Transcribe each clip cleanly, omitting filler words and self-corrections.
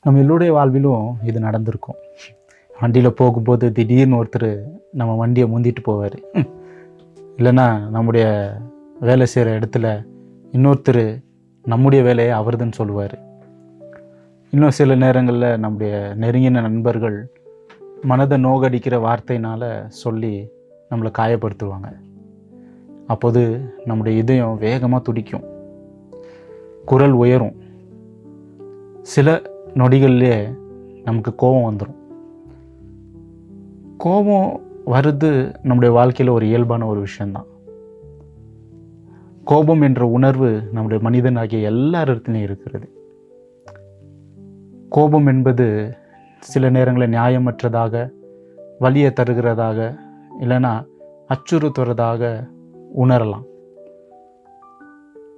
நம்ம எல்லோருடைய வாழ்விலும் இது நடந்திருக்கும். வண்டியில் போகும்போது திடீர்னு ஒருத்தர் நம்ம வண்டியை முந்திட்டு போவார். இல்லைன்னா நம்முடைய வேலை செய்கிற இடத்துல இன்னொருத்தர் நம்முடைய வேலையை அவர்துன்னு சொல்லுவார். இன்னும் சில நேரங்களில் நம்முடைய நெருங்கின நண்பர்கள் மனதை நோகடிக்கிற வார்த்தையினால் சொல்லி நம்மளை காயப்படுத்துவாங்க. அப்போது நம்முடைய இதயம் வேகமாக துடிக்கும், குரல் உயரும். சில நொடிகள்லேயே நமக்கு கோபம் வந்துடும். கோபம் வருது நம்முடைய வாழ்க்கையில் ஒரு இயல்பான ஒரு விஷயந்தான். கோபம் என்ற உணர்வு நம்முடைய மனிதனாகிய எல்லாரிடத்துலையும் இருக்கிறது. கோபம் என்பது சில நேரங்களில் நியாயமற்றதாக, வலியை தருகிறதாக, இல்லைன்னா அச்சுறுத்துறதாக உணரலாம்.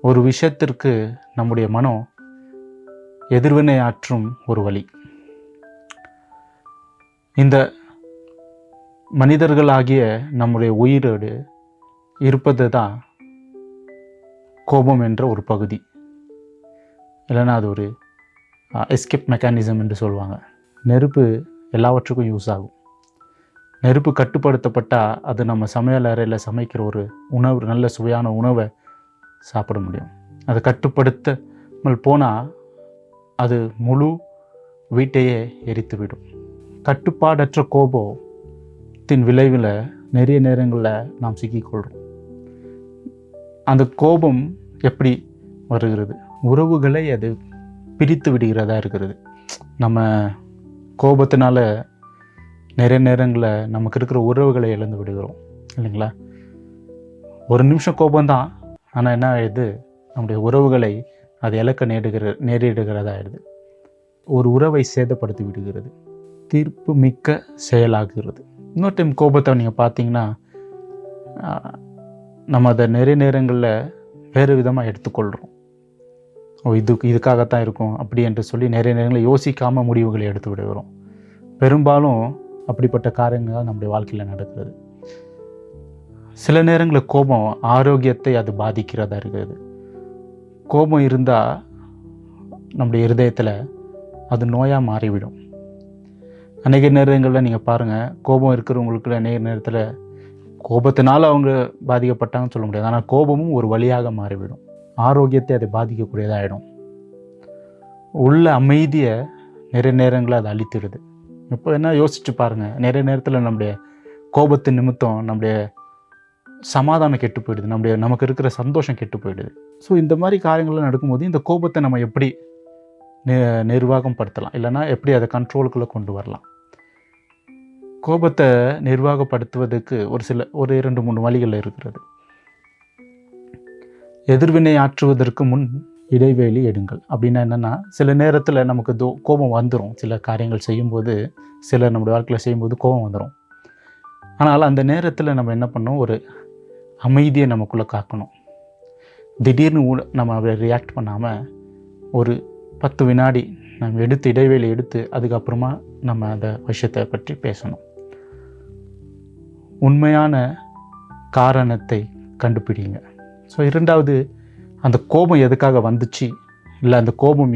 ஒரு விஷயத்திற்கு நம்முடைய மனம் எதிர்வினை ஆற்றும் ஒரு வழி. இந்த மனிதர்களாகிய நம்முடைய உயிரோடு இருப்பது தான் கோபம் என்ற ஒரு பகுதி. இல்லைன்னா அது ஒரு எஸ்கேப் மெக்கானிசம் என்று சொல்லுவாங்க. நெருப்பு எல்லாவற்றுக்கும் யூஸ் ஆகும். நெருப்பு கட்டுப்படுத்தப்பட்டால் அது நம்ம சமையல் அறையில் சமைக்கிற ஒரு உணவு, நல்ல சுவையான உணவை சாப்பிட முடியும். அதை கட்டுப்படுத்தாமல் போனால் அது முழு வீட்டையே எரித்துவிடும். கட்டுப்பாடற்ற கோபத்தின் விளைவில் நிறைய நேரங்களில் நாம் சிக்கிக்கொள்கிறோம். அந்த கோபம் எப்படி வருகிறது? உறவுகளை அது பிரித்து விடுகிறதா இருக்கிறது. நம்ம கோபத்தினால நிறைய நேரங்களில் நமக்கு இருக்கிற உறவுகளை இழந்து விடுகிறோம், இல்லைங்களா? ஒரு நிமிஷம் கோபம்தான், ஆனால் என்ன ஆயிடுது, நம்முடைய உறவுகளை அது இழக்க நேரிடுகிறதா ஆயிடுது. ஒரு உறவை சேதப்படுத்தி விடுகிறது, தீர்ப்பு மிக்க செயலாகிறது. இன்னொரு டைம் கோபத்தை நீங்கள் பார்த்தீங்கன்னா நம்ம அதை நிறைய நேரங்களில் வேறு விதமாக எடுத்துக்கொள்கிறோம். இதுக்காகத்தான் இருக்கும் அப்படி என்று சொல்லி நிறைய நேரங்களில் யோசிக்காமல் முடிவுகளை எடுத்து விடுகிறோம். பெரும்பாலும் அப்படிப்பட்ட காரியங்கள் நம்முடைய வாழ்க்கையில் நடக்கிறது. சில நேரங்களில் கோபம் ஆரோக்கியத்தை அது பாதிக்கிறதா இருக்கிறது. கோபம் இருந்தால் நம்முடைய இருதயத்தில் அது நோயாக மாறிவிடும். அநேக நேரங்களில் நீங்கள் பாருங்கள், கோபம் இருக்கிறவங்களுக்கு அநேக நேரத்தில் கோபத்தினால் அவங்க பாதிக்கப்பட்டாங்கன்னு சொல்ல முடியாது, ஆனால் கோபமும் ஒரு வழியாக மாறிவிடும். ஆரோக்கியத்தை அதை பாதிக்கக்கூடியதாகிடும். உள்ள அமைதியை நிறைய நேரங்களில் அது அழித்திடுது. இப்போ என்ன யோசிச்சு பாருங்கள், நிறைய நேரத்தில் நம்முடைய கோபத்தின் நிமித்தம் நம்முடைய சமாதானம் கெட்டு போயிடுது, நமக்கு இருக்கிற சந்தோஷம் கெட்டு போயிடுது. ஸோ இந்த மாதிரி காரியங்கள்லாம் நடக்கும்போது இந்த கோபத்தை நம்ம எப்படி நிர்வாகம் படுத்தலாம், இல்லைன்னா எப்படி அதை கண்ட்ரோலுக்குள்ளே கொண்டு வரலாம்? கோபத்தை நிர்வாகப்படுத்துவதற்கு ஒரு 2-3 வழிகள் இருக்கிறது. எதிர்வினை ஆற்றுவதற்கு முன் இடைவேளை எடுங்கள். அப்படின்னா என்னென்னா, சில நேரத்தில் நமக்கு கோபம் வந்துடும். சில காரியங்கள் செய்யும்போது, சில நம்முடைய வாழ்க்கையில் செய்யும்போது கோபம் வந்துடும். ஆனால் அந்த நேரத்தில் நம்ம என்ன பண்ணணும், ஒரு அமைதியை நமக்குள்ளே காக்கணும். திடீர்னு நம்ம ரியாக்ட் பண்ணாமல் ஒரு 10 வினாடி நம்ம இடைவேளை எடுத்து அதுக்கப்புறமா நம்ம அந்த விஷயத்தை பற்றி பேசணும். உண்மையான காரணத்தை கண்டுபிடிங்க. ஸோ இரண்டாவது, அந்த கோபம் எதுக்காக வந்துச்சு, இல்லை அந்த கோபம்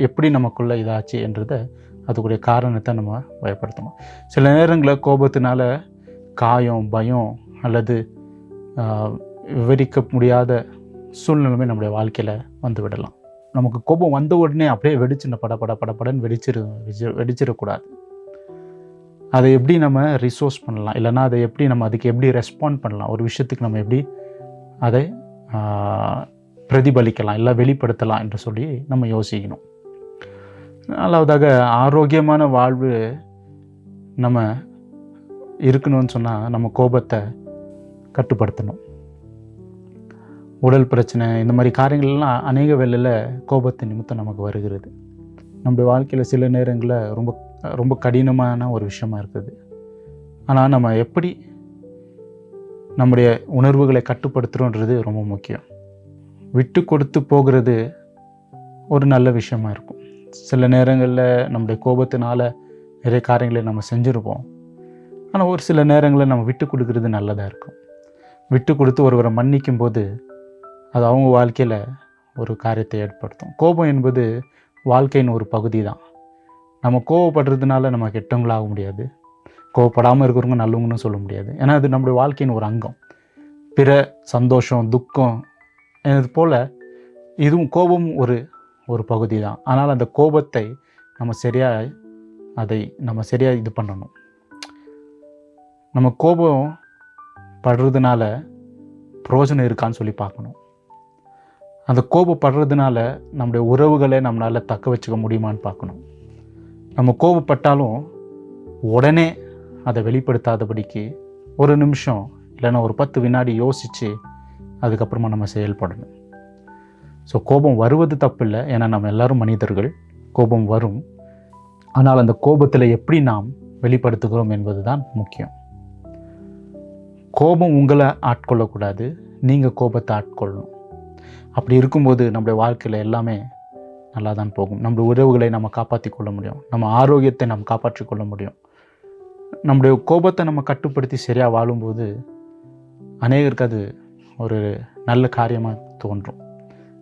எப்படி நமக்குள்ளே இதாச்சு என்றதை, அதுக்குரிய காரணத்தை நம்ம பயப்படுத்தணும். சில நேரங்களில் கோபத்தினால காயம், பயம் அல்லது விவரிக்க முடியாத சூழ்நிலைமை நம்முடைய வாழ்க்கையில் வந்து விடலாம். நமக்கு கோபம் வந்த உடனே அப்படியே வெடிச்சுன படன்னு வெடிச்சிடக்கூடாது. அதை எப்படி நம்ம ரிசோர்ஸ் பண்ணலாம், இல்லைன்னா அதை எப்படி நம்ம அதுக்கு எப்படி ரெஸ்பாண்ட் பண்ணலாம், ஒரு விஷயத்துக்கு நம்ம எப்படி அதை பிரதிபலிக்கலாம், இல்லை வெளிப்படுத்தலாம் என்று சொல்லி நம்ம யோசிக்கணும். நாலாவதாக, ஆரோக்கியமான வாழ்வு நம்ம இருக்கணும்னு சொன்னால் நம்ம கோபத்தை கட்டுப்படுத்தணும். உடல் பிரச்சனை, இந்த மாதிரி காரியங்கள்லாம் அநேக வேளையில் கோபத்தின் நிமித்தம் நமக்கு வருகிறது. நம்முடைய வாழ்க்கையில் சில நேரங்களில் ரொம்ப ரொம்ப கடினமான ஒரு விஷயமா இருக்குது. ஆனால் நம்ம எப்படி நம்முடைய உணர்வுகளை கட்டுப்படுத்துகிறோன்றது ரொம்ப முக்கியம். விட்டு கொடுத்து போகிறது ஒரு நல்ல விஷயமா இருக்கும். சில நேரங்களில் நம்முடைய கோபத்தினால் நிறைய காரியங்களை நம்ம செஞ்சுருப்போம். ஆனால் ஒரு சில நேரங்களில் நம்ம விட்டு கொடுக்கறது நல்லதாக இருக்கும். விட்டு கொடுத்து ஒருவரை மன்னிக்கும் போது அது அவங்க வாழ்க்கையில் ஒரு காரியத்தை ஏற்படுத்தும். கோபம் என்பது வாழ்க்கையின் ஒரு பகுதி தான். நம்ம கோவப்படுறதுனால நம்ம கெட்டவங்களாக முடியாது, கோவப்படாமல் இருக்கிறவங்க நல்லவங்கன்னு சொல்ல முடியாது. ஏன்னா அது நம்முடைய வாழ்க்கையின் ஒரு அங்கம். பிற சந்தோஷம், துக்கம் இது போல் இதுவும் கோபம் ஒரு பகுதி தான். ஆனால் அந்த கோபத்தை நம்ம சரியாக இது பண்ணணும். நம்ம கோபம் படுறதுனால பிரயோஜனம் இருக்கான்னு சொல்லி பார்க்கணும். அந்த கோபப்படுறதுனால நம்முடைய உறவுகளை நம்மளால் தக்க வச்சுக்க முடியுமான்னு பார்க்கணும். நம்ம கோபப்பட்டாலும் உடனே அதை வெளிப்படுத்தாதபடிக்கு ஒரு நிமிஷம் இல்லைன்னா ஒரு 10 வினாடி யோசித்து அதுக்கப்புறமா நம்ம செயல்படணும். ஸோ கோபம் வருவது தப்பு இல்லை, ஏன்னா நம்ம எல்லோரும் மனிதர்கள், கோபம் வரும். ஆனால் அந்த கோபத்தில் எப்படி நாம் வெளிப்படுத்துகிறோம் என்பது தான் முக்கியம். கோபம் உங்களை ஆட்கொள்ளக்கூடாது, நீங்கள் கோபத்தை ஆட்கொள்ளணும். அப்படி இருக்கும்போது நம்முடைய வாழ்க்கையில் எல்லாமே நல்லா தான் போகும். நம்முடைய உறவுகளை நம்ம காப்பாற்றி கொள்ள முடியும், நம்ம ஆரோக்கியத்தை நம்ம காப்பாற்றி கொள்ள முடியும். நம்முடைய கோபத்தை நம்ம கட்டுப்படுத்தி சரியாக வாழும்போது அநேகருக்கு அது ஒரு நல்ல காரியமாக தோன்றும்.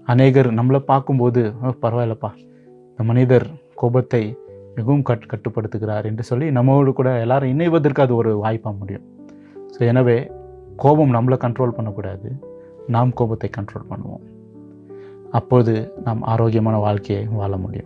அநேகர் நம்மளை பார்க்கும்போது பரவாயில்லப்பா, இந்த மனிதர் கோபத்தை மிகவும் கட்டுப்படுத்துகிறார் என்று சொல்லி நம்மளோடு கூட எல்லாரும் இணைவதற்கு அது ஒரு வாய்ப்பாக முடியும். ஸோ எனவே கோபம் நம்மளை கண்ட்ரோல் பண்ணக்கூடாது, நாம் கோபத்தை கண்ட்ரோல் பண்ணுவோம். அப்போது நாம் ஆரோக்கியமான வாழ்க்கையை வாழ முடியும்.